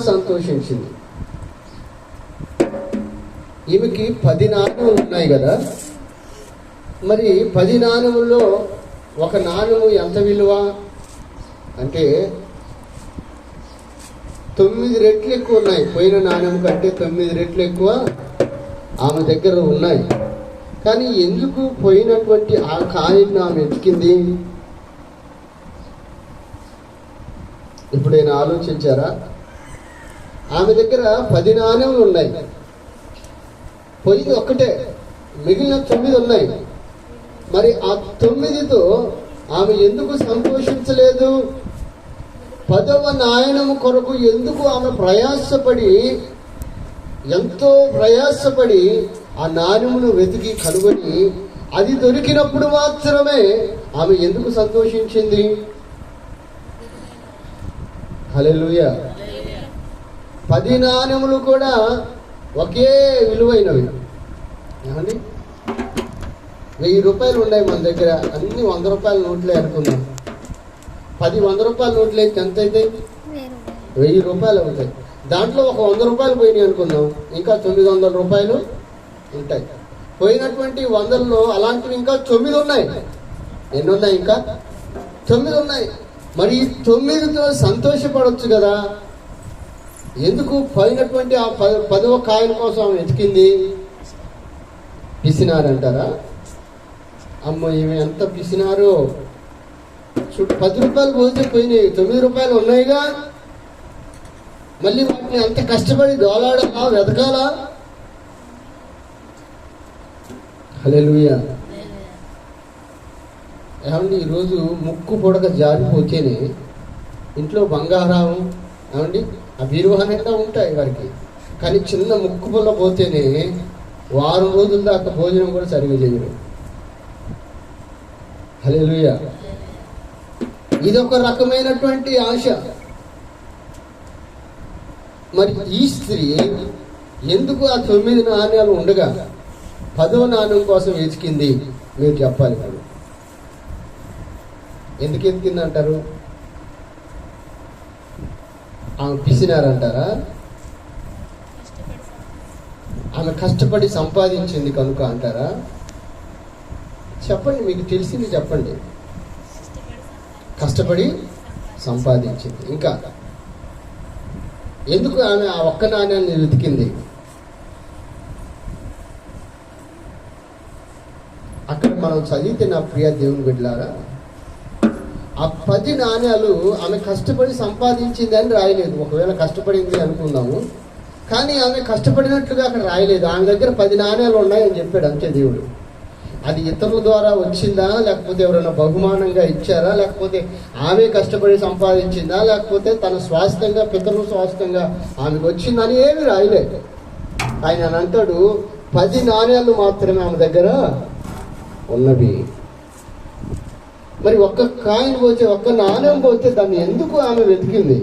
సంతోషించింది. ఈమెకి 10 నాణ్యములు ఉన్నాయి కదా, మరి 10 నాణ్యముల్లో ఒక నాణ్యము ఎంత విలువ అంటే 9 రెట్లు ఎక్కువ ఉన్నాయి. పోయిన నాణ్యం కంటే 9 రెట్లు ఎక్కువ ఆమె దగ్గర ఉన్నాయి. కానీ ఎందుకు పోయినటువంటి ఆ కాయిన్ ఆమె వెతికింది? ఎప్పుడైనా ఆలోచించారా? ఆమె దగ్గర 10 నాణ్యములు ఉన్నాయి, పోయింది ఒక్కటే, మిగిలిన 9 ఉన్నాయి. మరి ఆ 9తో ఆమె ఎందుకు సంతోషించలేదు? 10వ నాణ్యము కొరకు ఎందుకు ఆమె ఎంతో ప్రయాసపడి ఆ నాణ్యమును వెతికి కనుగొని అది దొరికినప్పుడు మాత్రమే ఆమె ఎందుకు సంతోషించింది? హల్లెలూయా. 10 నాణ్యములు కూడా ఒకే విలువైనవి. ఏమండి, 1000 రూపాయలు ఉన్నాయి మన దగ్గర, అన్ని 100 రూపాయల నోట్లే అనుకుందాం. 10 100 రూపాయల నోట్లు అయితే ఎంత అవుతాయి? 1000 రూపాయలు అవుతాయి. దాంట్లో ఒక 100 రూపాయలు పోయినాయి అనుకుందాం, ఇంకా 900 రూపాయలు ఉంటాయి. పోయినటువంటి 100లో అలాంటివి ఇంకా 9 ఉన్నాయి. ఎన్ని ఉన్నాయి? ఇంకా 9 ఉన్నాయి. మరి 9తో సంతోషపడవచ్చు కదా. ఎందుకు పోయినటువంటి ఆ 10వ కాయిన్ కోసం ఆమె వెతికింది? పిసినారంటారా? అమ్మ, ఈమె ఎంత పిసినారో. 10 రూపాయలు పోతే పోయినాయి, 9 రూపాయలు ఉన్నాయిగా, మళ్ళీ వాటిని అంత కష్టపడి దోలాడాలా, వెతకాలా? హల్లెలూయా. ఏమండి, ఈరోజు ముక్కు పొడక జారిపోతేనే ఇంట్లో బంగారం, ఏమండి ఆ బీరువానంగా ఉంటాయి వారికి, కానీ చిన్న ముక్కు పొల్ల పోతేనే వారం రోజుల దాకా భోజనం కూడా సరిగా చేయరు. హల్లెలూయా. ఇదొక రకమైనటువంటి ఆశ. మరి ఈ స్త్రీ ఎందుకు ఆ 9 నాణ్యాలు ఉండగా 10వ నాణ్యం కోసం వెతికింది? మీరు చెప్పాలి. మరి ఎందుకు ఎతికింది అంటారు? ఆమె పిసినారంటారా? ఆమె కష్టపడి సంపాదించింది కనుక అంటారా? చెప్పండి, మీకు తెలిసింది చెప్పండి. కష్టపడి సంపాదించింది. ఇంకా ఎందుకు ఆమె ఆ ఒక్క నాణ్యాన్ని వెతికింది? అక్కడ మనం చదివితే, నా ప్రియ దేవుని బిడ్డలారా, ఆ 10 నాణ్యాలు ఆమె కష్టపడి సంపాదించింది అని రాయలేదు. ఒకవేళ కష్టపడింది అనుకుందాము, కానీ ఆమె కష్టపడినట్లుగా అక్కడ రాయలేదు. ఆమె దగ్గర 10 నాణ్యాలు ఉన్నాయని చెప్పాడు అంతే దేవుడు. అది ఇతరుల ద్వారా వచ్చిందా, లేకపోతే ఎవరైనా బహుమానంగా ఇచ్చారా, లేకపోతే ఆమె కష్టపడి సంపాదించిందా, లేకపోతే తన స్వాస్థ్యంగా, పితరుల స్వాస్థ్యంగా ఆమెకు వచ్చిందని ఏమి రాయలేదు. ఆయన అంటాడు 10 నాణ్యాలు మాత్రమే ఆమె దగ్గర ఉన్నవి. మరి ఒక్క కాయిన్ పోతే, ఒక్క నాణ్యం పోతే దాన్ని ఎందుకు ఆమె వెతికింది?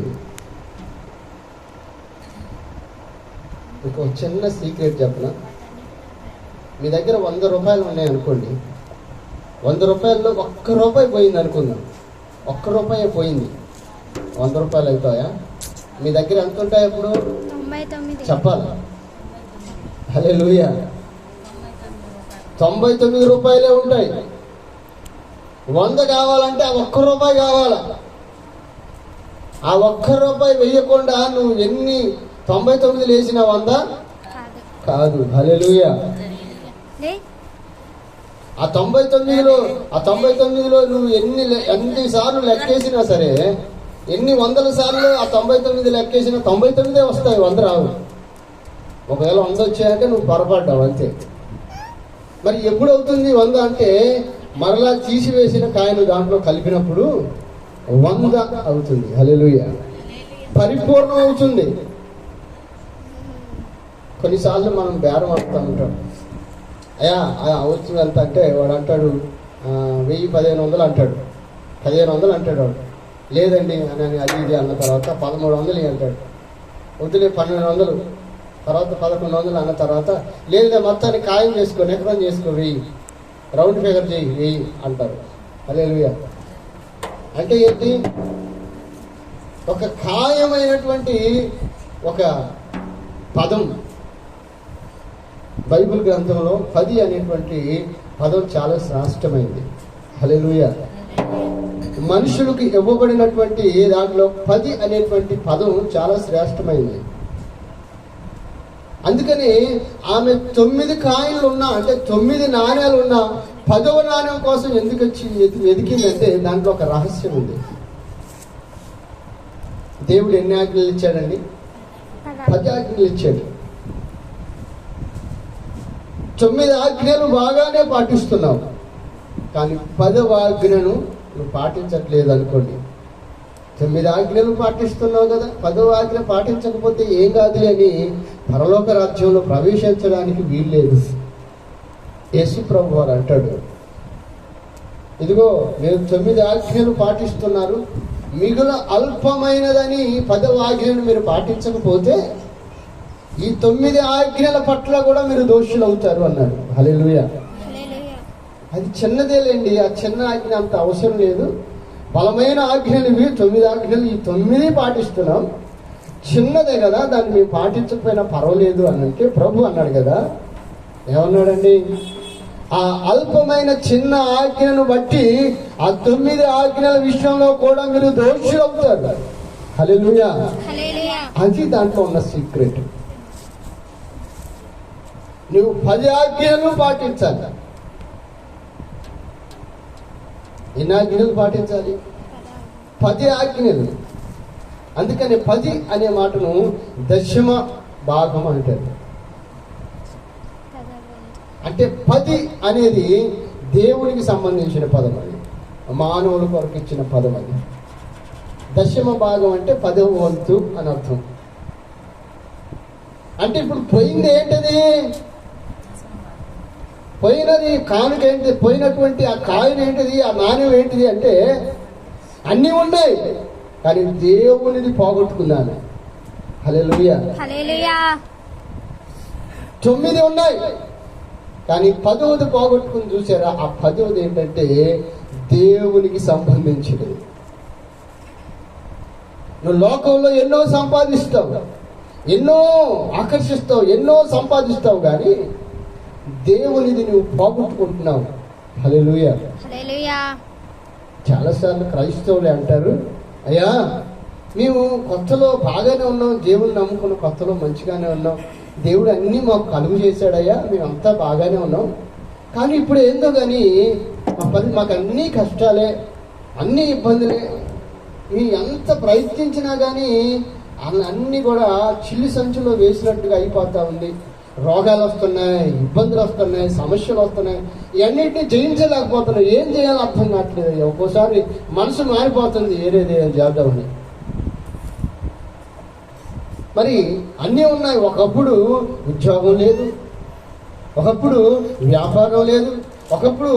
ఇంకో చిన్న సీక్రెట్ చెప్పనా? మీ దగ్గర 100 రూపాయలు ఉన్నాయి అనుకోండి, 100 రూపాయల్లో 1 రూపాయి పోయింది అనుకుందాం. 1 రూపాయి పోయింది, 100 రూపాయలు అవుతాయా? మీ దగ్గర ఎంత ఉంటాయి అప్పుడు? చెప్పాలా? హల్లెలూయా. 99 రూపాయలే ఉంటాయి. 100 కావాలంటే ఆ 1 రూపాయి కావాలా? ఆ 1 రూపాయి వెయ్యకుండా నువ్వు ఎన్ని 99 వేసినా 100 కాదు. హల్లెలూయా. ఆ 99లో నువ్వు ఎన్ని సార్లు లెక్కేసినా సరే, ఎన్ని 100 సార్లు ఆ 99 లెక్కేసినా 99 వస్తాయి, 100 రావు. ఒకవేళ 100 వచ్చాయంటే నువ్వు పొరపడ్డావు అంతే. మరి ఎప్పుడు అవుతుంది 100 అంటే? మరలా తీసివేసిన కాయను దాంట్లో కలిపినప్పుడు 100 అవుతుంది. హల్లెలూయా. పరిపూర్ణం అవుతుంది. కొన్నిసార్లు మనం బేరం ఆడుతూ ఉంటాం. అయ్యా వచ్చింది ఎంత అంటే వాడు అంటాడు 1000 1500 అంటాడు, 1500 అంటాడు వాడు. లేదండి అని అది ఇది అన్న తర్వాత 1300 అంటాడు. వద్దులే 1200, తర్వాత 1100 అన్న తర్వాత లేదా మొత్తాన్ని ఖాయం చేసుకో, నెక్రం చేసుకో, 1000 రౌండ్ ఫిగర్ చేయి 1000 అంటారు. హల్లెలూయా. అంటే ఏంటి? ఒక ఖాయమైనటువంటి ఒక పదం బైబిల్ గ్రంథంలో 10 అనేటువంటి పదం చాలా శ్రేష్టమైంది. హల్లెలూయా. మనుషులకు ఇవ్వబడినటువంటి దాంట్లో 10 అనేటువంటి పదం చాలా శ్రేష్టమైంది. అందుకని ఆమె 9 కాయిన్లు ఉన్నా, అంటే 9 నాణ్యాలు ఉన్నా 10వ నాణ్యం కోసం ఎందుకు వచ్చి వెతికిందంటే దాంట్లో ఒక రహస్యం ఉంది. దేవుడు ఎన్ని ఆజ్ఞలు ఇచ్చాడండి? 10 ఆజ్ఞలు ఇచ్చాడు. 9 ఆజ్ఞలు బాగానే పాటిస్తున్నావు, కానీ 10వ ఆజ్ఞను నువ్వు పాటించట్లేదు అనుకోండి. 9 ఆజ్ఞలు పాటిస్తున్నావు కదా, 10వ ఆజ్ఞ పాటించకపోతే ఏం కాదు అని పరలోక రాజ్యంలో ప్రవేశించడానికి వీల్లేదు. యేసు ప్రభు వారు అంటాడు, ఇదిగో మీరు 9 ఆజ్ఞలు పాటిస్తున్నారు, మిగుల అల్పమైనదని 10వ ఆజ్ఞను మీరు పాటించకపోతే ఈ 9 ఆజ్ఞల పట్ల కూడా మీరు దోషులు అవుతారు అన్నాడు. హల్లెలూయా. అది చిన్నదేలేండి, ఆ చిన్న ఆజ్ఞ అంత అవసరం లేదు. బలమైన ఆజ్ఞలు ఇవి 9 ఆజ్ఞలు, ఈ 9 పాటిస్తున్నాం, చిన్నదే కదా, దాన్ని మేము పాటించకపోయినా పర్వాలేదు అని అంటే ప్రభు అన్నాడు కదా. ఏమన్నాడండి? ఆ అల్పమైన చిన్న ఆజ్ఞను బట్టి ఆ 9 ఆజ్ఞల విషయంలో కూడా మీరు దోషులు అవుతారు. హల్లెలూయా. అది దాంట్లో ఉన్న సీక్రెట్. నువ్వు 10 ఆజ్ఞలు పాటించాలి. ఎన్ని ఆజ్ఞలు పాటించాలి? 10 ఆజ్ఞలు. అందుకని 10 అనే మాటను దశమ భాగం అంటారు. అంటే 10 అనేది దేవునికి సంబంధించిన పదం, అది మానవుల కొరకు ఇచ్చిన పదం. అది దశమ భాగం అంటే 10వ వంతు అని అర్థం. అంటే ఇప్పుడు పోయింది ఏంటది? పోయినది కానుక ఏంటి? పోయినటువంటి ఆ కాయిన్ ఏంటిది? ఆ నాణ్యం ఏంటిది అంటే అన్నీ ఉన్నాయి, కానీ దేవునిది పోగొట్టుకున్నాను. హల్లెలూయా. 9 ఉన్నాయి, కానీ 10వది పోగొట్టుకుని చూసారా? ఆ 10వది ఏంటంటే దేవునికి సంబంధించినది. నువ్వు లోకంలో ఎన్నో సంపాదిస్తావు, ఎన్నో ఆకర్షిస్తావు, ఎన్నో సంపాదిస్తావు, కానీ దేవునిది నువ్వు పోగొట్టుకుంటున్నావు. హల్లెలూయా. చాలాసార్లు క్రైస్తవులే అంటారు, అయ్యా మేము కొత్తలో బాగానే ఉన్నాం, దేవుని నమ్ముకున్న కొత్తలో మంచిగానే ఉన్నాం, దేవుడు అన్నీ మాకు కలుగు చేశాడయ్యా, మేమంతా బాగానే ఉన్నాం, కానీ ఇప్పుడు ఏందో కానీ మాకు అన్నీ కష్టాలే, అన్నీ ఇబ్బందులే, మేము ఎంత ప్రయత్నించినా కానీ అన్నీ కూడా చిల్లి సంచులో వేసినట్టుగా అయిపోతా ఉంది. రోగాలు వస్తున్నాయి, ఇబ్బందులు వస్తున్నాయి, సమస్యలు వస్తున్నాయి, ఇవన్నింటినీ జయించలేకపోతున్నాయి. ఏం చేయాలో అర్థం కావట్లేదు. ఒక్కోసారి మనసు మారిపోతుంది, ఏరేది చేద్దామని. మరి అన్నీ ఉన్నాయి. ఒకప్పుడు ఉద్యోగం లేదు, ఒకప్పుడు వ్యాపారం లేదు, ఒకప్పుడు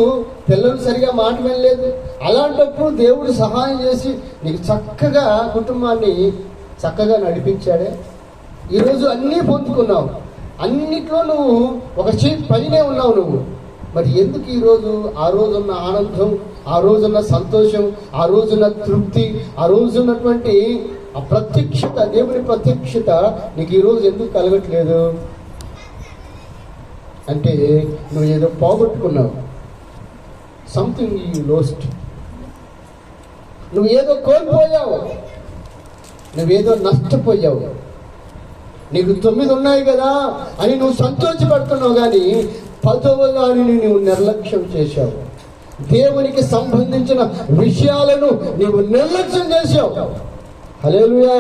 పిల్లలు సరిగా మాట వినలేదు. అలాంటప్పుడు దేవుడు సహాయం చేసి నీకు చక్కగా కుటుంబాన్ని చక్కగా నడిపించాడే. ఈరోజు అన్నీ పొందుకున్నావు, అన్నిట్లో నువ్వు ఒక చేతి పైనే ఉన్నావు నువ్వు. మరి ఎందుకు ఈరోజు ఆ రోజున్న ఆనందం, ఆ రోజున్న సంతోషం, ఆ రోజున్న తృప్తి, ఆ రోజున్నటువంటి ఆ ప్రత్యక్షత, దేవుని ప్రత్యక్షత నీకు ఈరోజు ఎందుకు కలగట్లేదు? అంటే నువ్వు ఏదో పోగొట్టుకున్నావు. Something you lost. నువ్వు ఏదో కోల్పోయావు, నువ్వేదో నష్టపోయావు. నీకు 9 ఉన్నాయి కదా అని నువ్వు సంతోషపడుతున్నావు, కానీ 10వ దానిని నువ్వు నిర్లక్ష్యం చేశావు. దేవునికి సంబంధించిన విషయాలను నీవు నిర్లక్ష్యం చేశావు. హల్లెలూయా.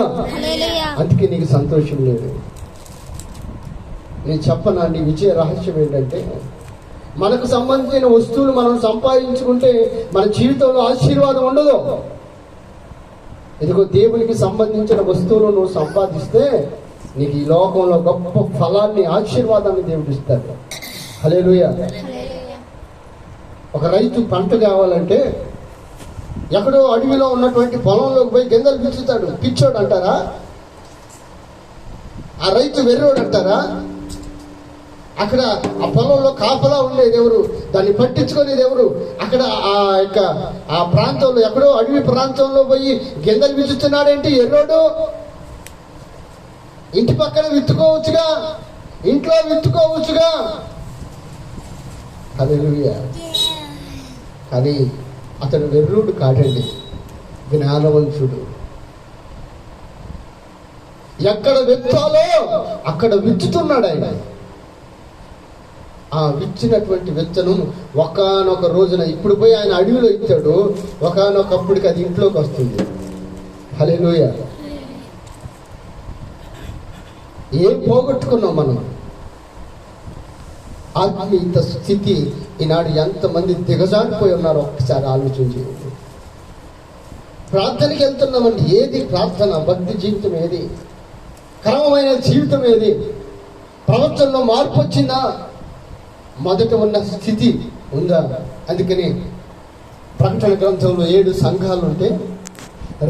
అందుకే నీకు సంతోషం లేదు. నేను చెప్పనా, నీ విజయ రహస్యం ఏంటంటే మనకు సంబంధించిన వస్తువులు మనం సంపాదించుకుంటే మన జీవితంలో ఆశీర్వాదం ఉండదు. ఇదిగో దేవునికి సంబంధించిన వస్తువులు నువ్వు సంపాదిస్తే నీకు ఈ లోకంలో గొప్ప ఫలాన్ని, ఆశీర్వాదాన్ని దేవుడు ఇస్తాడు. హల్లెలూయా. ఒక రైతు పంట కావాలంటే ఎక్కడో అడవిలో ఉన్నటువంటి పొలంలోకి పోయి గింజలు పిచ్చుతాడు. పిచ్చోడు అంటారా? ఆ రైతు వెర్రోడు అంటారా? అక్కడ ఆ పొలంలో కాపలా ఉండేది ఎవరు? దాన్ని పట్టించుకునేది ఎవరు? అక్కడ ఆ ప్రాంతంలో ఎక్కడో అడవి ప్రాంతంలో పోయి గింజలు విత్తుతున్నాడేంటి ఎర్రోడు? ఇంటి పక్కన విత్తుకోవచ్చుగా, ఇంట్లో విత్తుకోవచ్చుగా. హల్లెలూయా. కానీ అతడు వెర్రుడు కాడండి, జ్ఞానవంతుడు. ఎక్కడ విత్తాలో అక్కడ విత్తుతున్నాడు ఆయన. ఆ విచ్చినటువంటి విత్తనం ఒకానొక రోజున, ఇప్పుడు పోయి ఆయన అడవిలో ఇచ్చాడు, ఒకానొకప్పటికి అది ఇంట్లోకి వస్తుంది. హల్లెలూయా. ఏం పోగొట్టుకున్నాం మనం? ఆత్మీయత స్థితి ఈనాడు ఎంతమంది దిగజారిపోయి ఉన్నారో ఒక్కసారి ఆలోచించి. ప్రార్థనకి వెళ్తున్నామండి. ఏది ప్రార్థన? భక్తి జీవితం ఏది? క్రమమైన జీవితం ఏది? ప్రవర్తనలో మార్పు వచ్చిందా? మొదట ఉన్న స్థితి ఉందా? అందుకని ప్రకటన గ్రంథంలో 7 సంఘాలు ఉంటే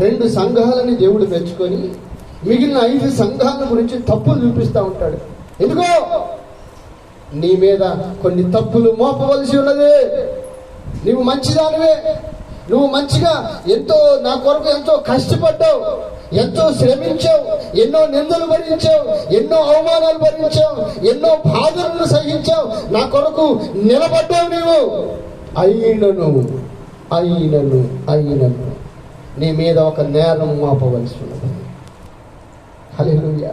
2 సంఘాలని దేవుడు మెచ్చుకొని మిగిలిన 5 సంఘాల గురించి తప్పులు చూపిస్తూ ఉంటాడు. ఎందుకో? నీ మీద కొన్ని తప్పులు మోపవలసి ఉన్నది. నువ్వు మంచిదానివే, నువ్వు మంచిగా ఎంతో నా కొరకు ఎంతో కష్టపడ్డావు, ఎంతో శ్రమించావు, ఎన్నో నిందలు భరించావు, ఎన్నో అవమానాలు భరించావు, ఎన్నో బాధలను సహించావు, నా కొరకు నిలబడ్డావు. నీవు అయినను నీ మీద ఒక నేరం మోపవలసి ఉన్నది. హల్లెలూయా.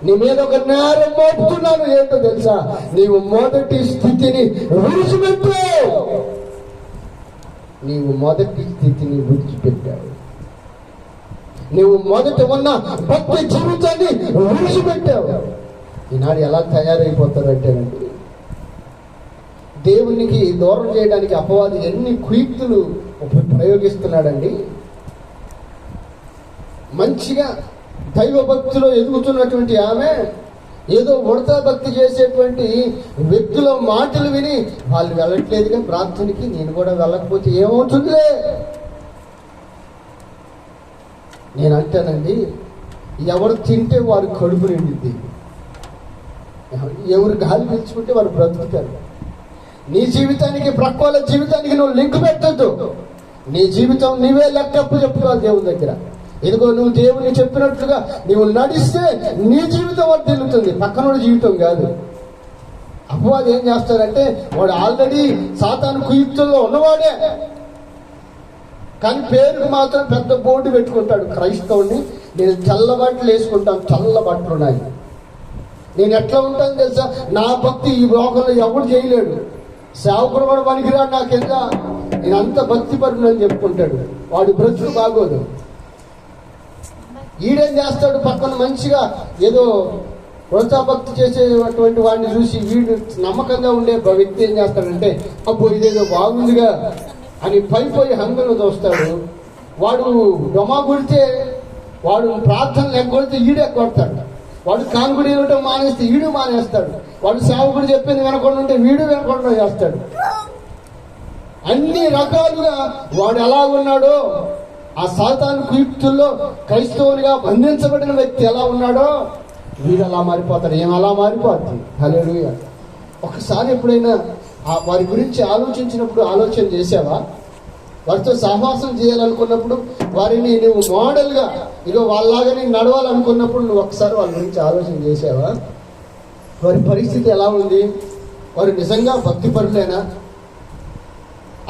నీ మీద ఒక నేరం మోపుతున్నాను. ఏంటో తెలుసా? నీవు మొదటి స్థితిని విడిచిపెట్టావు. నీవు మొదటి స్థితిని విడిచిపెట్టావు. నువ్వు మొదట ఉన్న భక్తి జీవితాన్ని విడిచిపెట్టావు. ఈనాడు ఎలా తయారైపోతారంటేనండి, దేవునికి దూరం చేయడానికి అపవాది ఎన్ని కుయుక్తులు ప్రయోగిస్తున్నాడండి. మంచిగా దైవ భక్తిలో ఎదుగుతున్నటువంటి ఆమె ఏదో ఉడతా భక్తి చేసేటువంటి వ్యక్తుల మాటలు విని వాళ్ళు వెళ్ళట్లేదుగా ప్రార్థనకి, నేను కూడా వెళ్ళకపోతే ఏమవుతుందిలే. నేను అంటానండి, ఎవరు తింటే వారు కడుపు నిండిద్ది, ఎవరు గాలి పీల్చుకుంటే వారు బ్రతుకుతారు. నీ జీవితానికి ప్రక్కల జీవితానికి నువ్వు లింక్ పెట్టద్దు. నీ జీవితం నీవే లెక్కప్పు చెప్పుకోవాలి దేవుని దగ్గర. ఇదిగో నువ్వు దేవుని చెప్పినట్లుగా నువ్వు నడిస్తే నీ జీవితం వర్ధిల్లుతుంది, పక్కనోడి జీవితం కాదు. అపవాది ఏం చేస్తాడంటే, వాడు ఆల్రెడీ సాతాను కుయుక్తుల్లో ఉన్నవాడే, కానీ పేరుకు మాత్రం పెద్ద బోర్డు పెట్టుకుంటాడు. క్రైస్తవుని నేను తెల్ల బట్టలు వేసుకుంటాను, తెల్ల బట్టలు ఉన్నాయి, నేను ఎట్లా ఉంటాను తెలుసా, నా భక్తి ఈ లోకంలో ఎవడు చేయలేడు, సేవకుడు కూడా పనికిరాడు నా కింద, నేను అంత భక్తి పరుడు అని చెప్పుకుంటాడు. వాడి బ్రతుకు బాగోదు. ఈడేం చేస్తాడు, పక్కన మంచిగా ఏదో వృధా భక్తి చేసేటువంటి వాడిని చూసి వీడు నమ్మకంగా ఉండే వ్యక్తి ఏం చేస్తాడంటే, అబ్బో ఇదేదో బాగుందిగా అని పైపోయి హంగును దోస్తాడు. వాడు డొమా కొడితే, వాడు ప్రార్థనలు ఎగ్గొడితే ఈడు ఎగ్గొడతాడు. వాడు కానుగుడి ఇవ్వటం మానేస్తే ఈడు మానేస్తాడు. వాడు సేవకుడు చెప్పింది వినకుండా ఉంటే వీడు వినకుండా చేస్తాడు. అన్ని రకాలుగా వాడు ఎలా ఉన్నాడో, ఆ సాతాను కుయుక్తుల్లో క్రైస్తవునిగా బంధించబడిన వ్యక్తి ఎలా ఉన్నాడో వీడు అలా మారిపోతాడు. ఏం అలా మారిపోతుంది. హల్లెలూయా. ఒకసారి ఎప్పుడైనా వారి గురించి ఆలోచించినప్పుడు ఆలోచన చేసావా? వారితో సహవాసం చేయాలనుకున్నప్పుడు, వారిని నువ్వు మోడల్గా ఇగో వాళ్ళలాగా నేను నడవాలనుకున్నప్పుడు నువ్వు ఒకసారి వాళ్ళ గురించి ఆలోచన చేసావా? వారి పరిస్థితి ఎలా ఉంది? వారు నిజంగా భక్తిపరులేనా?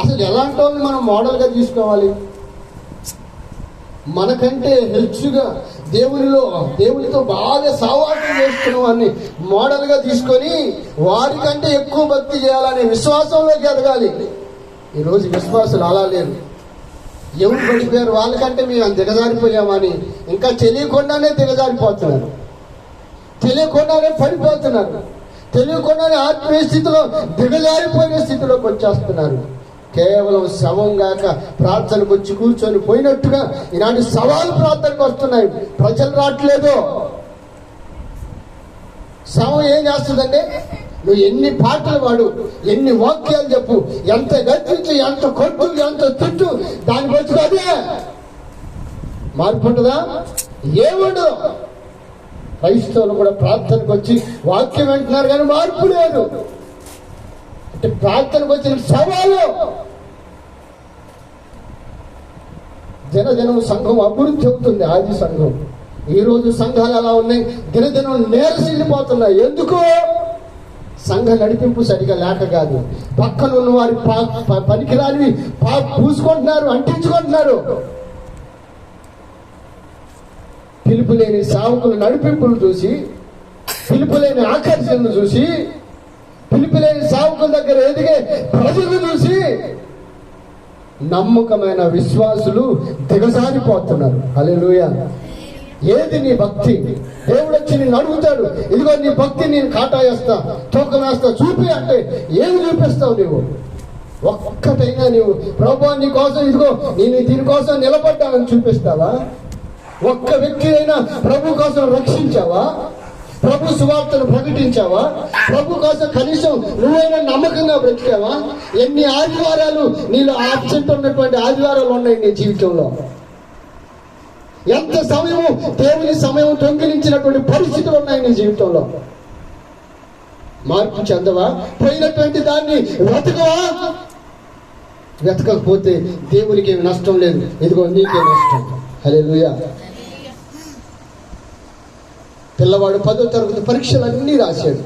అసలు ఎలాంటి వాళ్ళని మనం మోడల్గా తీసుకోవాలి? మనకంటే హెచ్చుగా దేవునితో బాగా సహవాసం చేస్తున్న వారిని మోడల్గా తీసుకొని వారికంటే ఎక్కువ భక్తి చేయాలనే విశ్వాసంలోకి ఎదగాలి. ఈరోజు విశ్వాసులు అలా లేరు. ఎవరు పడిపోయారు, వాళ్ళకంటే మేము దిగజారిపోయామని ఇంకా తెలియకుండానే దిగజారిపోతున్నారు, తెలియకుండానే పడిపోతున్నారు, తెలియకుండానే ఆత్మీయ స్థితిలో దిగజారిపోయిన స్థితిలోకి వచ్చేస్తున్నారు. కేవలం శవం గాక ప్రార్థనకు వచ్చి కూర్చొని పోయినట్టుగా ఈనాటి సవాలు ప్రార్థనకు వస్తున్నాయి. ప్రజలు రావట్లేదు. శవం ఏం చేస్తుందంటే, నువ్వు ఎన్ని పాటలు పాడు, ఎన్ని వాక్యాలు చెప్పు, ఎంత గర్జించు, ఎంత కొట్టు, ఎంత తిట్టు, దాని బతుకు అదే. మార్పు ఉంటుందా? ఏముండదు. క్రైస్తవులు కూడా ప్రార్థనకు వచ్చి వాక్యం వింటున్నారు కానీ మార్పు లేదు. అంటే ప్రార్థనకు వచ్చిన సవాలు. దినదినం సంఘం అభివృద్ధి అవుతుంది. ఆది సంఘం. ఈరోజు సంఘాలు ఎలా ఉన్నాయి? దినదినం నేరసిల్లిపోతున్నాయి. ఎందుకో? సంఘ నడిపింపు సరిగా లేక కాదు. పక్కన ఉన్న వారి పనికిరాని పూసుకుంటున్నారు, అంటించుకుంటున్నారు. పిలుపులేని సావుకుల నడిపింపులు చూసి, పిలుపులేని ఆకర్షణలు చూసి, పిలుపులేని సావుకుల దగ్గర ఎదిగే ప్రజలు చూసి నమ్మకమైన విశ్వాసులు దిగజారిపోతున్నారు. హల్లెలూయా. ఏది నీ భక్తి? దేవుడు వచ్చి నేను అడుగుతాడు, ఇదిగో నీ భక్తి నేను కాటా వేస్తా, తూకం వేస్తా, చూపి అంటే ఏమి చూపిస్తావు నువ్వు? ఒక్కటైనా నువ్వు ప్రభువా నీ కోసం ఇదిగో నేను దీనికోసం నిలబడ్డానని చూపిస్తావా? ఒక్క వ్యక్తి అయినా ప్రభు కోసం రక్షించావా? ప్రభు సువార్తను ప్రకటించావా? ప్రభు కోసం కనీసం నువ్వైనా నమ్మకంగా బ్రతికావా? ఎన్ని ఆదివారాలు నీళ్ళు ఆబ్సెంట్ ఉన్నటువంటి ఆదివారాలు ఉన్నాయి నీ జీవితంలో? ఎంత సమయము దేవుని సమయం దొంగిలించినటువంటి పరిస్థితులు ఉన్నాయి నీ జీవితంలో? మార్పు చెందవా? పోయినటువంటి దాన్ని వెతకవా? వెతకకపోతే దేవునికి ఏమి నష్టం లేదు, ఇదిగో నీకే నష్టం. హల్లెలూయా. పిల్లవాడు 10వ తరగతి పరీక్షలు అన్నీ రాశాడు,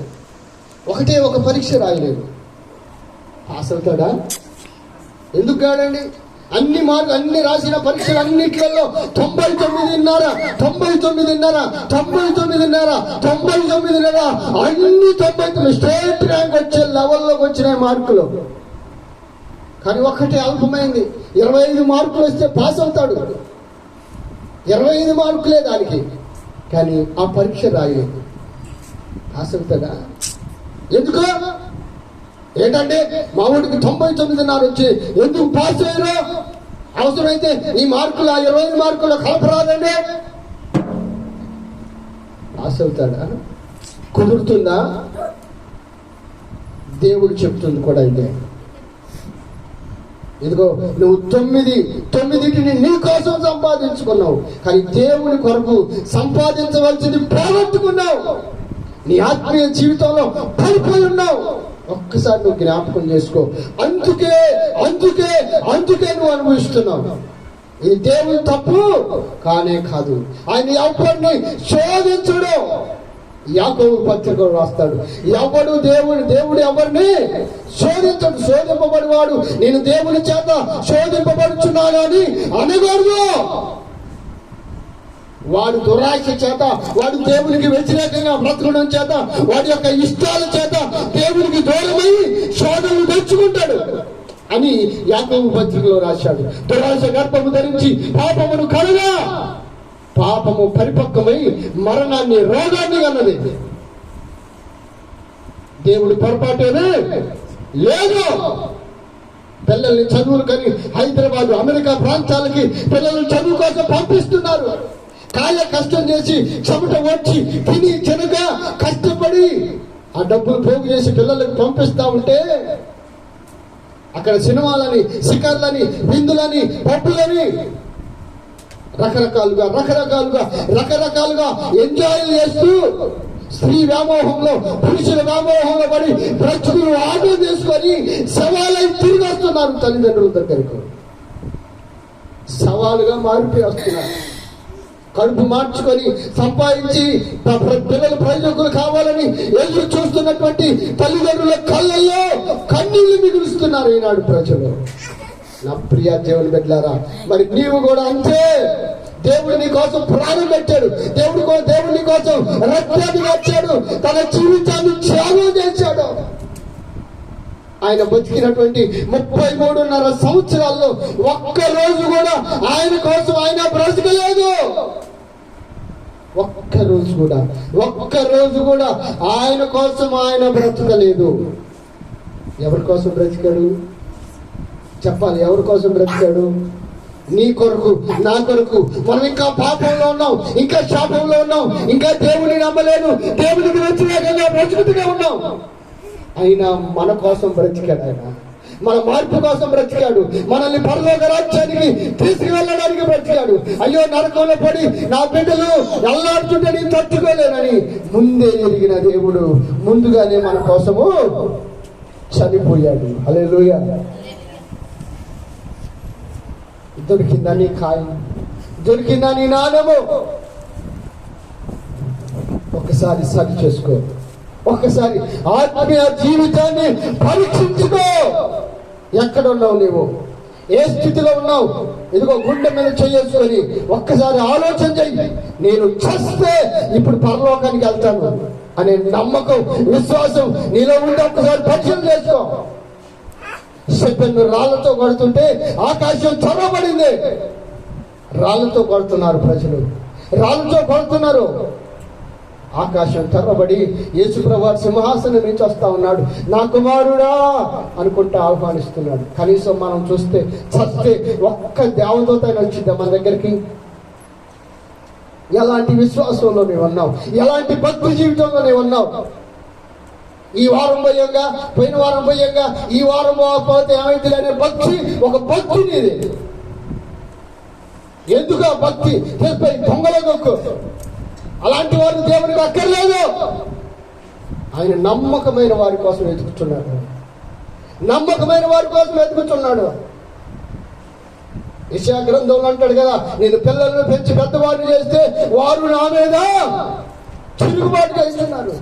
ఒకటే ఒక పరీక్ష రాయలేదు. పాస్ అవుతాడా? ఎందుకు కాడండి? అన్ని రాసిన పరీక్షలు అన్నిట్లలో 99.5 అన్ని 99 స్టేట్ ర్యాంక్ వచ్చే లెవెల్లోకి వచ్చినాయి మార్కులు. కానీ ఒక్కటే అల్పమైంది. 25 మార్కులు వస్తే పాస్ అవుతాడు. 25 మార్కులే దానికి. కానీ ఆ పరీక్ష రాయలేదు. పాస్ అవుతాడా? ఎందుకు? ఏంటంటే మా ఊరికి 99.5 వచ్చి ఎందుకు పాస్ అయ్యారో? అవసరమైతే ఈ మార్కులు ఆ 25 మార్కులు కలపరాదండి. పాస్ అవుతాడా? కుదురుతుందా? దేవుడు చెప్తుంది కూడా ఇదే. ఇదిగో నువ్వు 9 నీ కోసం సంపాదించుకున్నావు, కానీ దేవుని కొరకు సంపాదించవలసింది పోగొట్టుకున్నావు. నీ ఆత్మీయ జీవితంలో పడిపోయి ఉన్నావు. ఒక్కసారి నువ్వు జ్ఞాపకం చేసుకో. అందుకే నువ్వు అనుభవిస్తున్నావు. ఇది దేవుని తప్పు కానే కాదు. ఆయన ఎవరిని శోధించడు. యాకోబు పత్రికలో రాస్తాడు, దేవుడు ఎవరిని శోధించడు. శోధింపబడివాడు నేను దేవుని చేత శోధింపబడుచున్నాను అని అనకూడదు. వాడు దురాశ చేత, వాడు దేవునికి వ్యతిరేకంగా బ్రతకడం చేత, వాడి యొక్క ఇష్టాల చేత దేవునికి దూరమై శోధనలు తెచ్చుకుంటాడు అని యాకోబు పత్రికలో రాశాడు. దురాశ గర్భము ధరించి పాపమును కలగా, పాపము పరిపక్వమై మరణాన్ని, రోగాన్ని అన్నది. దేవుడు పొరపాటేనే లేదు. పిల్లల్ని చదువులు కానీ హైదరాబాద్, అమెరికా ప్రాంతాలకి పిల్లల్ని చదువు కోసం పంపిస్తున్నారు. కాయ కష్టం చేసి చెమట వచ్చి తిని చెనక కష్టపడి ఆ డబ్బులు పోగు చేసి పిల్లలకు పంపిస్తా ఉంటే అక్కడ సినిమాలని, శిఖర్లని, విందులని, పప్పులని రకరకాలుగా ఎంజాయ్ చేస్తూ స్త్రీ వ్యామోహంలో, పురుషుల వ్యామోహంలో పడి బ్రతుకులు ఆటో చేసుకొని సవాలై తిరిగి వస్తున్నారు తల్లిదండ్రుల దగ్గరకు. సవాలుగా మారిపోయి వస్తున్నారు. కడుపు మార్చుకొని సంపాదించి పిల్లలు ప్రయోజకులు కావాలని ఎదురు చూస్తున్నటువంటి తల్లిదండ్రుల కళ్ళల్లో కన్నీళ్లు మిగులుస్తున్నారు ఈనాడు ప్రజలు. నా ప్రియ దేవుని బిడ్డలారా, మరి నీవు కూడా అంతే. దేవుడు నీ కోసం ప్రాణం పెట్టాడు. దేవుడు నీ కోసం రక్తాన్ని వచ్చాడు. తన జీవితాన్ని త్యాగం చేశాడు. ఆయన బతికినటువంటి 33.5 సంవత్సరాల్లో ఒక్కరోజు కూడా ఆయన కోసం ఆయన బ్రతకలేదు. ఒక్కరోజు కూడా ఆయన కోసం ఆయన బ్రతకలేదు. ఎవరి కోసం బ్రతికాడు? చెప్పాలి. ఎవరి కోసం బ్రతికాడు? నీ కొరకు, నా కొరకు. మనం ఇంకా పాపంలో ఉన్నాం, ఇంకా శాపంలో ఉన్నాం, ఇంకా దేవుని నమ్మలేదు, దేవునికి వ్యతిరేకంగా బ్రతుకుతూనే ఉన్నాం. అయినా మన కోసం బ్రతికాడు ఆయన. మన మార్పు కోసం బ్రతికాడు, మనల్ని పరలోక రాజ్యానికి తీసుకువెళ్ళడానికి బ్రతికాడు. అయ్యో నరకంలో పడి నా బిడ్డలు ఎల్లాడుతుంటే నేను తట్టుకోలేనని ముందే ఎరిగిన దేవుడు ముందుగానే మన కోసము చనిపోయాడు. హల్లెలూయా. దొరికిందని ఖాయం, దొరికిందని నాణము. ఒకసారి సరి చేసుకో, ఒక్కసారి ఆత్మీయ జీవితాన్ని పరీక్షించుకో. ఎక్కడ ఉన్నావు నీవు, ఏ స్థితిలో ఉన్నావు? ఇదిగో గుండె మీద చేసుకొని ఒక్కసారి ఆలోచన చెయ్యి. నేను చస్తే ఇప్పుడు పరలోకానికి వెళ్తాను అనే నమ్మకం, విశ్వాసం నీలో ఉంటే ఒక్కసారి పరిశీలన చేసుకో. శబ్దను రాళ్లతో కొడుతుంటే ఆకాశం చొరబడింది. రాళ్లతో కొడుతున్నారు ప్రజలు, రాళ్లతో కొడుతున్నారు. ఆకాశం తెరబడి యేసుప్రభు సింహాసనం నుంచి వస్తా ఉన్నాడు. నా కుమారుడా అనుకుంటా ఆహ్వానిస్తున్నాడు. కనీసం మనం చూస్తే చస్తే ఒక్క దేవదూత వచ్చిందా మన దగ్గరికి? ఎలాంటి విశ్వాసంలో నీవు ఉన్నావు? ఎలాంటి భక్తి జీవితంలో నీవు ఉన్నావు? ఈ వారం పోయంగా, పోయిన వారం పోయంగా, ఈ వారం పోతే ఏమైంది అనే భక్తి, ఒక భక్తి నీది. ఎందుకు ఆ భక్తి? తెలిపోయి దొంగల దొక్కు. అలాంటి వారు దేవునికి అక్కర్లేదు. ఆయన నమ్మకమైన వారి కోసం వెతుకుతున్నాడు, నమ్మకమైన వారి కోసం వెతుకుతున్నాడు. యెషయా గ్రంథంలో అంటాడు కదా, నేను పిల్లలను పెంచి పెద్దవారిని చేస్తే వారు నా మీద తిరుగుబాటు చేస్తున్నారు.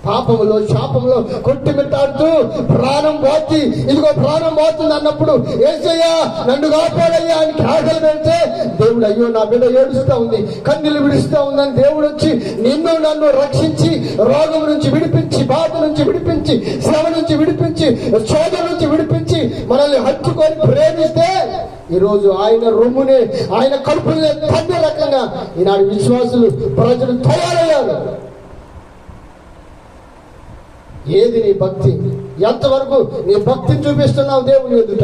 పాపములో శాపంలో కొట్టిమిట్టాడుతూ ప్రాణం పోతి, ఇదిగో ప్రాణం పోతుంది అన్నప్పుడు యేసయ్యా నన్ను కాపాడయ్యా అని కేకలు పెడితే దేవుడు అయ్యో నా బిడ్డ ఏడుస్తూ ఉంది, కన్నీళ్లు విడుస్తూ ఉందని దేవుడు వచ్చి నిన్ను నన్ను రక్షించి రోగం నుంచి విడిపించి, బాధ నుంచి విడిపించి, శ్రమ నుంచి విడిపించి, శోధన నుంచి విడిపించి మనల్ని హత్తుకొని ప్రేమిస్తే ఈరోజు ఆయన రొమ్మునే, ఆయన కడుపునే తన్నే రకంగా ఈనాడు విశ్వాసులు ప్రజలు తయారయ్యారు. ఏది నీ భక్తి? ఎంతవరకు నీ భక్తిని చూపిస్తున్నావు దేవుని ఎదుట?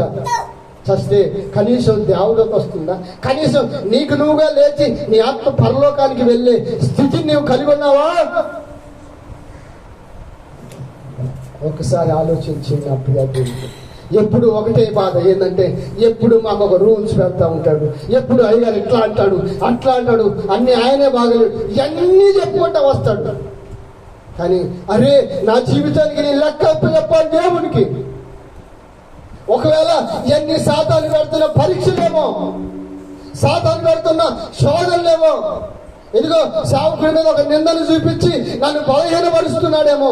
చస్తే కనీసం దేవుడికి వస్తుందా? కనీసం నీకు నువ్వుగా లేచి నీ ఆత్మ పరలోకానికి వెళ్ళే స్థితిని నీవు కలిగి ఉన్నావా? ఒకసారి ఆలోచించి నా ప్రియ దేవుడు. ఎప్పుడు ఒకటే బాధ ఏంటంటే, ఎప్పుడు మాకు ఒక రూల్స్ పెడతా ఉంటాడు, ఎప్పుడు అయ్యారు ఇట్లా అంటాడు, అట్లా అంటాడు, అన్ని ఆయనే బాగలేడు, ఇవన్నీ చెప్పుకుంటా వస్తాడు. కానీ అరే నా జీవితానికి నేను లెక్క చెప్పాలి దేవునికి. ఒకవేళ ఎన్ని సాతాను పెడుతున్న పరీక్షలేమో, సాతాను పెడుతున్న శోధనలేమో, ఇదిగో సేవకుడి మీద ఒక నిందను చూపించి నన్ను బలహీనపరుస్తున్నాడేమో,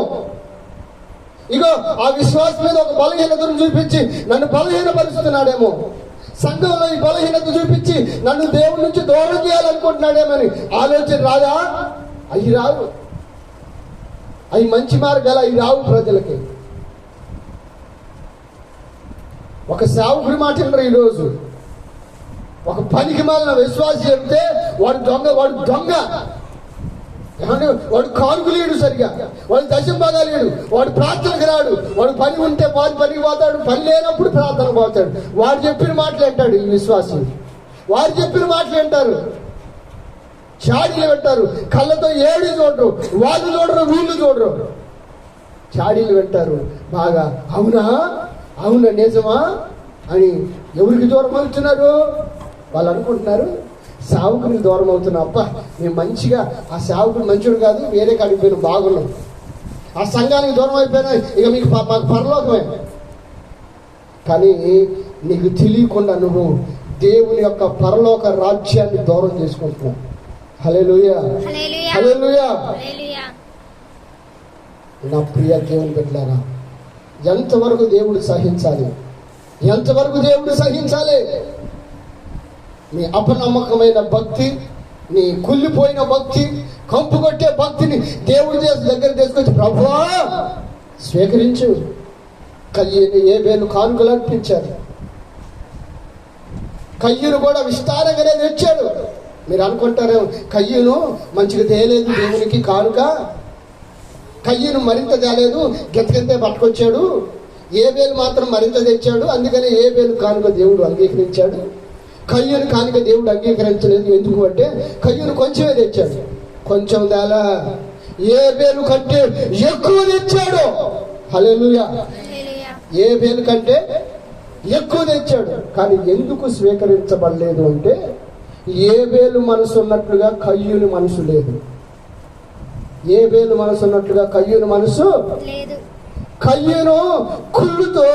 ఇగో ఆ విశ్వాసం మీద ఒక బలహీనతను చూపించి నన్ను బలహీనపరుస్తున్నాడేమో, సంఘంలో ఈ బలహీనత చూపించి నన్ను దేవుడి నుంచి దూరం చేయాలనుకుంటున్నాడేమని ఆలోచన రాదా? అవి రావు. అవి మంచి మార్గాలు అవి రావు ప్రజలకి. ఒక సేవకుడి మాట వినరు ఈరోజు. ఒక పనికి మాలిన విశ్వాసి చెప్తే వాడు దొంగ, వాడు దొంగ. ఏమంటే వాడు కానుకలేడు, సరిగా వాడు దశంభాగాలేడు, వాడు ప్రార్థనకు రాడు, వాడు పని ఉంటే పనికి పోతాడు, పని లేనప్పుడు ప్రార్థనకు పోతాడు. వాడు చెప్పిన మాటలు అంటాడు ఈ విశ్వాసి. వాడు చెప్పిన మాటలు అంటారు, చాడీలు పెట్టారు, కళ్ళతో ఏడు చూడరు, వాళ్ళు చూడరు, వీళ్ళు చూడరు, చాడీలు పెట్టారు బాగా. అవునా అవునా నిజమా అని ఎవరికి దూరం అవుతున్నారు? వాళ్ళు అనుకుంటున్నారు సేవకునికి దూరం అవుతున్నాం. అబ్బా మేము మంచిగా, ఆ సేవకుడు మంచివాడు కాదు, వేరే కాడిపోయిన బాగున్నాం, ఆ సంఘానికి దూరం అయిపోయినా ఇక మీకు మాకు పరలోకమే. కానీ నీకు తెలియకుండా నువ్వు దేవుని యొక్క పరలోక రాజ్యాన్ని దూరం చేసుకుంటున్నావు. హల్లెలూయా, హల్లెలూయా. నా ప్రియ దేవుని బిడ్డలారా, ఎంతవరకు దేవుడు సహించాలి? ఎంతవరకు దేవుడు సహించాలి? నీ అపనమ్మకమైన భక్తి, నీ కుళ్ళిపోయిన భక్తి, కంపు కొట్టే భక్తిని దేవుడి దగ్గర తీసుకొచ్చి ప్రభువా స్వీకరించు. కయ్యను ఏబేలు కానుకలు అర్పించారు. కయ్యను కూడా విస్తారంగానే తెచ్చాడు. మీరు అనుకుంటారు కయ్యను మంచిగా తేలేదు దేవునికి కానుక, కయ్యను మరింత తేలేదు, గెంతగంతే పట్టుకొచ్చాడు, ఏబేలు మాత్రం మరింత తెచ్చాడు, అందుకని ఏబేలు కానుక దేవుడు అంగీకరించాడు, కయ్యను కానుక దేవుడు అంగీకరించలేదు. ఎందుకు అంటే కయ్యను కొంచెమే తెచ్చాడు, కొంచెం తేలా, ఏబేలు కంటే ఎక్కువ తెచ్చాడు. హల్లెలూయా. ఏబేలు కంటే ఎక్కువ తెచ్చాడు. కానీ ఎందుకు స్వీకరించబడలేదు అంటే ఏబేలు మనసు ఉన్నట్లుగా కయ్యూని మనసు లేదు. ఏబేలు మనసు ఉన్నట్లుగా కయ్యూని మనసు లేదు. కయ్యూను కుళ్ళుతో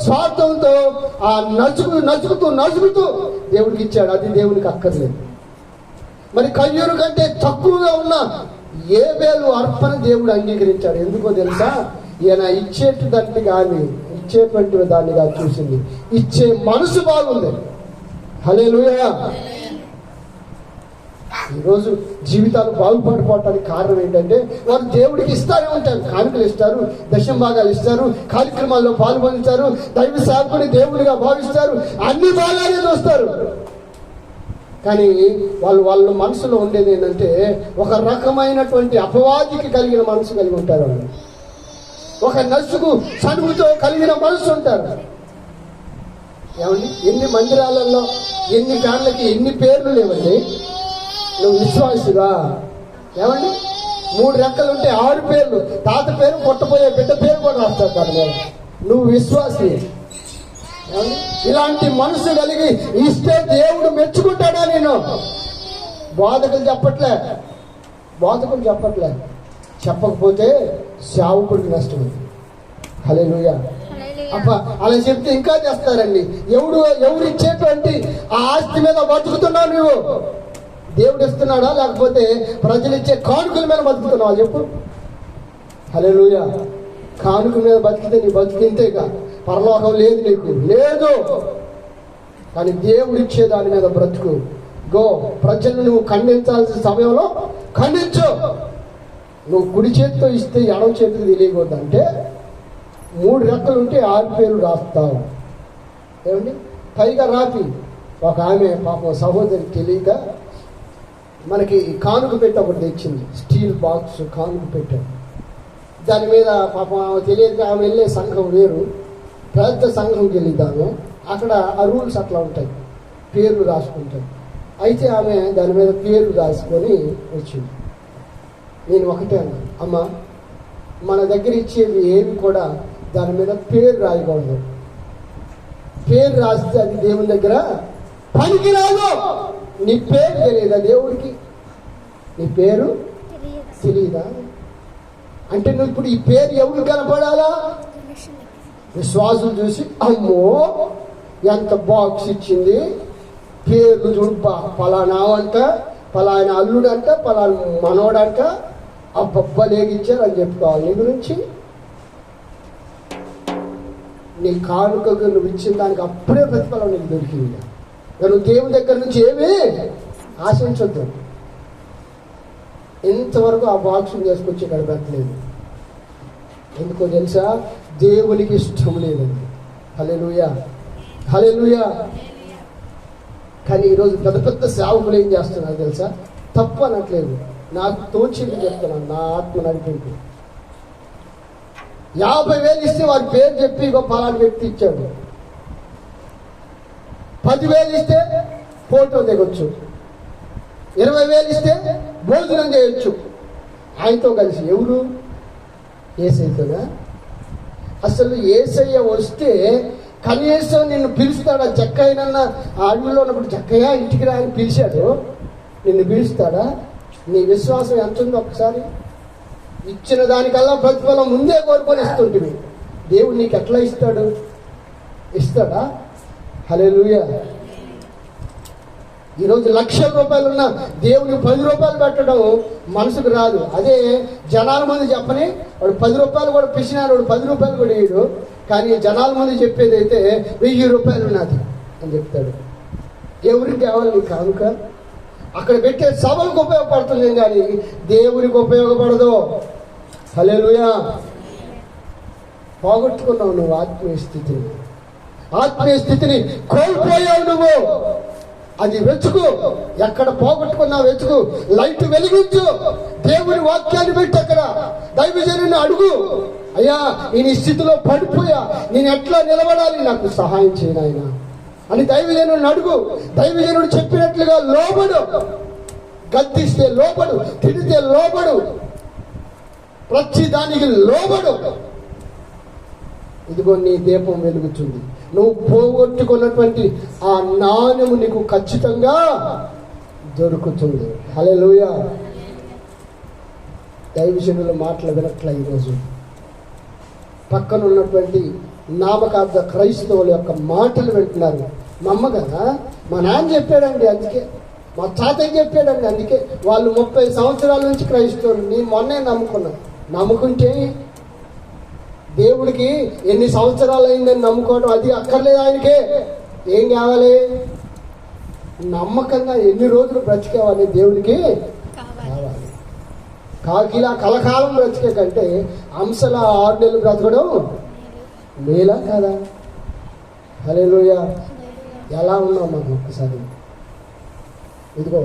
స్వార్థంతో ఆ నసుగుతూ దేవుడికి ఇచ్చాడు. అది దేవునికి అక్కర్లేదు. మరి కయ్యూను కంటే తక్కువగా ఉన్న ఏబేలు అర్పణ దేవుడు అంగీకరించాడు. ఎందుకో తెలుసా? ఈయన ఇచ్చేటువంటి దాన్నిగా చూసింది. ఇచ్చే మనసు బాగుంది. హల్లెలూయా. ఈరోజు జీవితాలు బాగుపడిపోవటానికి కారణం ఏంటంటే వారు దేవుడికి ఇస్తానే ఉంటారు. కానుకలు ఇస్తారు, దశమ భాగాలు ఇస్తారు, కార్యక్రమాల్లో పాల్పొందుతారు, దైవ సేవకుని దేవుడిగా భావిస్తారు, అన్ని బాగానే చూస్తారు. కానీ వాళ్ళ మనసులో ఉండేది ఏంటంటే ఒక రకమైనటువంటి అపవాదికి కలిగిన మనసు కలిగి ఉంటారు. వాళ్ళు ఒక నసుగు చనువుతో కలిగిన మనసు ఉంటారు. ఏమండి, ఎన్ని మందిరాలలో ఎన్ని కాళ్ళకి ఎన్ని పేర్లు లేవండి. నువ్వు విశ్వాసిగా ఏమండి, 3 రెక్కలు ఉంటే 6 పేర్లు, తాత పేరు, పుట్టపోయే బిడ్డ పేరు కూడా రాస్తారు దాని మీద. నువ్వు విశ్వాసి. ఇలాంటి మనసు కలిగి ఇస్తే దేవుడు మెచ్చుకుంటాడా? నేను బోధకులు చెప్పట్లే, చెప్పకపోతే సేవకుడికి నష్టం. హల్లెలూయా. అలా చెప్తే ఇంకా చేస్తారండి. ఎవరు ఇచ్చేటువంటి ఆ ఆస్తి మీద బతుకుతున్నావు నువ్వు? దేవుడు ఇస్తున్నాడా లేకపోతే ప్రజలు ఇచ్చే కానుకల మీద బతుకుతున్నావా చెప్పు? హల్లెలూయా. కానుక మీద బతికితే నీ బతికింతేగా, పరలోకం లేదు, నీకు లేదు. కానీ దేవుడు ఇచ్చే దాని మీద బ్రతుకు. ప్రజలను నువ్వు ఖండించాల్సిన సమయంలో ఖండించు. నువ్వు కుడి చేతితో ఇస్తే ఎడమ చేతికి తెలియకూడదు. అంటే 3 రెక్కలు ఉంటే 6 పేర్లు రాస్తావు. ఏమండి, పైగా రాపి ఒక ఆమె పాపం సహోదరి తెలియక మనకి కానుక పెట్టి ఒకటి తెచ్చింది. స్టీల్ బాక్స్ కానుక పెట్టాడు. దాని మీద పాపం ఆమె తెలియక ఆమె వెళ్ళే సంఘం వేరు, పెద్ద సంఘంకి వెళ్ళిద్దాము. అక్కడ ఆ రూల్స్ అట్లా ఉంటాయి, పేర్లు రాసుకుంటాయి. అయితే ఆమె దాని మీద పేర్లు రాసుకొని వచ్చింది. నేను ఒకటే అన్నాను, అమ్మ మన దగ్గర ఇచ్చేవి ఏవి కూడా దాని మీద పేరు రాయకూడదు. పేరు రాస్తే అది దేవుని దగ్గర పనికిరాదు. నీ పేరు తెలియదా దేవుడికి? నీ పేరు తెలియదా? అంటే నువ్వు ఇప్పుడు ఈ పేరు ఎవరికి కనపడాలా? విశ్వాసులు చూసి అమ్మో ఎంత బాక్స్ ఇచ్చింది, పేర్లు చూడు, పలానా అంట, పలానా అల్లుడంట, పలానా మనోడంట, ఆ బొబ్బలేగిచ్చారు అని చెప్పుకోవాలి. నీ గురించి నీ కానుకకు నువ్వు ఇచ్చిన దానికి అప్పుడే ప్రతిఫలం నీకు దొరికింది. నువ్వు దేవుని దగ్గర నుంచి ఏమీ ఆశించొద్దు. ఇంతవరకు ఆ బాక్సుని చేసుకొచ్చి ఇక్కడ పెట్టలేదు. ఎందుకో తెలుసా? దేవునికి ఇష్టం లేదండి. హల్లెలూయా, హల్లెలూయా. కానీ ఈరోజు పెద్ద సేవకులు ఏం చేస్తున్నారు తెలుసా? తప్పు అనట్లేదు, నాకు తోచింది చెప్తున్నాను, నా ఆత్మ నడిపింపు. 50,000 ఇస్తే వారి పేరు చెప్పి పలానా వ్యక్తి ఇచ్చాడు. 10,000 ఇస్తే ఫోటో దిగొచ్చు. 20,000 ఇస్తే భోజనం చేయొచ్చు ఆయనతో కలిసి. ఎవరు? యేసయ్యతోనా? అసలు యేసయ్య వస్తే కనీసం నిన్ను పిలుస్తాడా? జక్కయ్యనన్నా అడవిలో ఉన్నప్పుడు జక్కయ్య ఇంటికి రా అని పిలిచాడు, నిన్ను పిలుస్తాడా? నీ విశ్వాసం ఎంత ఉందో ఒకసారి. ఇచ్చిన దానికల్లా ప్రతిఫలం ముందే కోరుకొని ఇస్తుంటివి. దేవుడు నీకు ఎట్లా ఇస్తాడు? ఇస్తాడా? హల్లెలూయా. ఈరోజు ₹1,00,000 ఉన్న దేవుని ₹10 పెట్టడం మనసుకు రాదు. అదే జనాల మంది చెప్పని వాడు ₹10 కూడా పిసినాడు, వాడు ₹10 కూడా వేయడు. కానీ జనాల మంది చెప్పేది అయితే ₹1,000 నాది అని చెప్తాడు. ఎవరికి కావాలి నీ కానుక? అక్కడ పెట్టే సభలకు ఉపయోగపడుతుంది కానీ దేవునికి ఉపయోగపడదు. హల్లెలూయా. పోగొట్టుకున్నావు నువ్వు ఆత్మీయ స్థితిని కోల్పోయావు నువ్వు. అది వెతుకు, ఎక్కడ పోగొట్టుకున్నావు వెతుకు. లైట్ వెలిగించు, దేవుని వాక్యాన్ని పెట్టి అక్కడ దైవజనుని అడుగు, అయ్యా నేను ఈ స్థితిలో పడిపోయా, నేను ఎట్లా నిలబడాలి, నాకు సహాయం చేయను ఆయన అని దైవజనుడిని అడుగు. దైవజనుడు చెప్పినట్లుగా లోబడు. గద్దిస్తే లోబడు, తిడితే లోబడు, ప్రతి దానికి లోబడు. ఇదిగో నీ దీపం వెలుగుతుంది. నువ్వు పోగొట్టుకున్నటువంటి ఆ నాణ్యము నీకు ఖచ్చితంగా దొరుకుతుంది. హల్లెలూయా. దైవజనుల మాటలు వినట్ల ఈరోజు పక్కన ఉన్నటువంటి నామకార్థ క్రైస్తవుల యొక్క మాటలు వింటున్నారు. మా అమ్మ కదా, మా నాన్న చెప్పాడండి, అందుకే మా తాతయ్య చెప్పాడండి, అందుకే వాళ్ళు 30 సంవత్సరాల నుంచి క్రైస్తవులు. నేను మొన్నే నమ్ముకున్నాను. నమ్ముకుంటే దేవుడికి ఎన్ని సంవత్సరాలు అయిందని నమ్ముకోవడం అది అక్కర్లేదు. ఆయనకే ఏం కావాలి? నమ్మకంగా ఎన్ని రోజులు బ్రతికేవాళ్ళని దేవుడికి కావాలి. ఇలా కలకాలం బ్రతికే కంటే అంశల 6 నెలలు బ్రతకడం మేలా కదా? హల్లెలూయా. ఎలా ఉన్నాం మనం ఒక్కసారి? ఇదిగో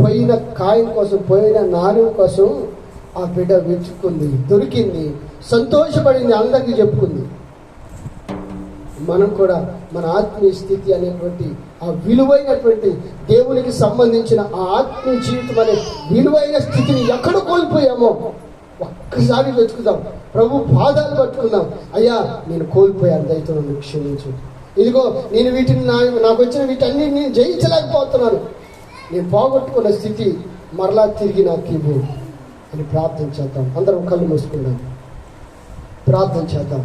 పోయిన కాయం కోసం, పోయిన నాణ్యం కోసం ఆ బిడ్డ వెతుక్కుంది, దొరికింది, సంతోషపడింది, అందరికీ చెప్పుకుంది. మనం కూడా మన ఆత్మీయ స్థితి అనేటువంటి ఆ విలువైనటువంటి దేవునికి సంబంధించిన ఆ ఆత్మీయ జీవితం అనే విలువైన స్థితిని ఎక్కడ కోల్పోయామో ఒక్కసారి వెతుకుదాం. ప్రభు పాదాలు పట్టుకుందాం. అయ్యా, నేను కోల్పోయాను, దయతో నన్ను క్షమించు. ఇదిగో నేను వీటిని నాకు వచ్చిన వీటన్ని నేను జయించలేకపోతున్నాను. నేను పోగొట్టుకున్న స్థితి మరలా తిరిగి నాకు ఇవ్వు అని ప్రార్థన చేద్దాం. అందరం కళ్ళు మూసుకుందాం, ప్రార్థన చేద్దాం.